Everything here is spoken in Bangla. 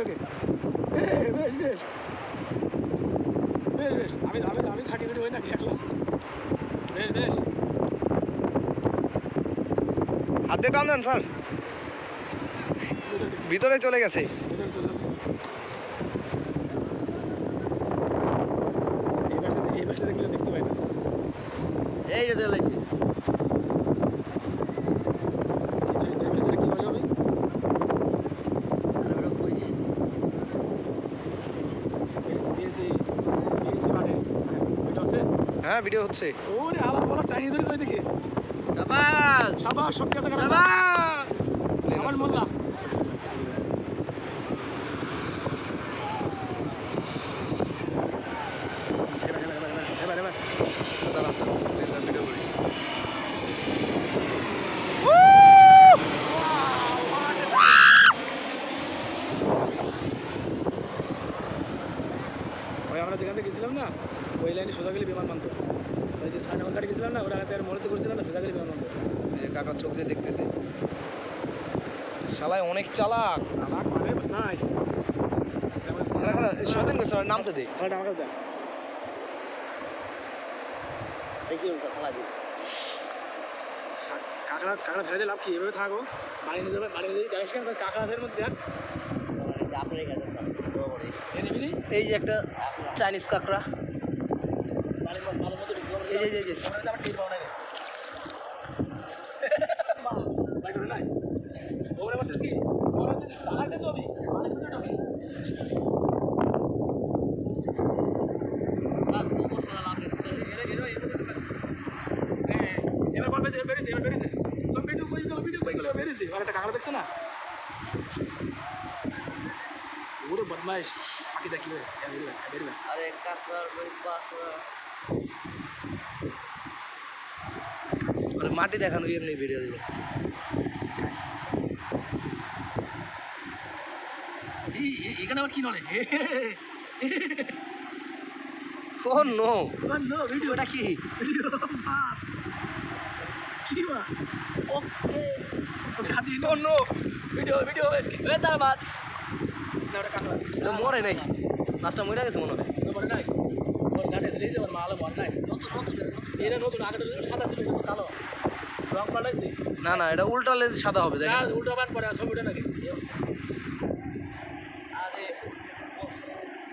তোকে বেশ বেশ বেশ বেশ আমি আমি আমি থাকি হই নাকি একলা বেশ বেশ হাতে টান দেন স্যার ভিতরে চলে গেছে ভিতরে চলে যাচ্ছে এই পাশে দেখলে দেখতে পাই না এই যে দেখাইছি কি বলে হবে হ্যাঁ ভিডিও হচ্ছে ওরে আবার বড় টাইনি ধরে যাই দেখি শাবাশ শাবাশ সব কাছে খারাপ শাবাশ আমার মোল্লা এবার এবার দাঁড়ান স্যার ভিডিও করি ওই আমরা যেখান থেকে গেছিলাম না ওই লাইনে সোজা গেলে বিমানবন্দর ওই যে 6 নম্বর গাড়ি গেছিলাম না ওটা আগে মোড়তে করছিলাম না সোজা গেলে বিমানবন্দর এই কাকা চোখ দিয়ে দেখতেছে শালায় অনেক চালাক আমার মানে নাইস শয়তান গেছিল নামটা দে তাহলে আমার কাছে দেন দেখি স্যার খেলা দিই কাঁকড়া কাঁকড়া ফেলে লাভ কি এভাবে থাকো বাড়ি নিয়ে যাবে বাড়ি নিয়ে যাই সেখানে কাঁকড়াদের মধ্যে দেখ আপনার এখানে এ নিবি নি এই যে একটা চাইনিজ কাঁকড়া বাড়ির ভালো মতো ঢুকছে এই যে আমার টের পাও না রে ভাই করে নাই ওরে বলতে কি ওরে তো চালাতে ছবি বাড়ির ভিতরে ঢুকি এবার বলবে যে বেরিয়েছে এবার বেরিয়েছে সব ভিডিও কই গেল বেরিয়েছে আর একটা কাঁকড়া দেখছে না ওরে বদমাইশ পাখি দেখি বেরিয়ে আরে কাকড়ার বাকড়া আরে মাটি দেখানো এমনি ভিডিও দিব এখানে আবার কি নলে ও নো নো ভিডিওটা কি ভিডিও মাছ কি মাছ ওকে গাদি নো নো ভিডিও এসকি এ তার বাদ না ওটা কাটা এটা মরে নাই মাছটা মরে গেছে মনে হয় মরে নাই ওর গাড়ি এসে ওর মাল মরে নাই এটা নতুন আগে সাদা ছিল এটা তো কালো রং পাল্টাইছে না না এটা উল্টালে সাদা হবে উল্টা বান পরে ছবিটা নাকি এই অবস্থা আরে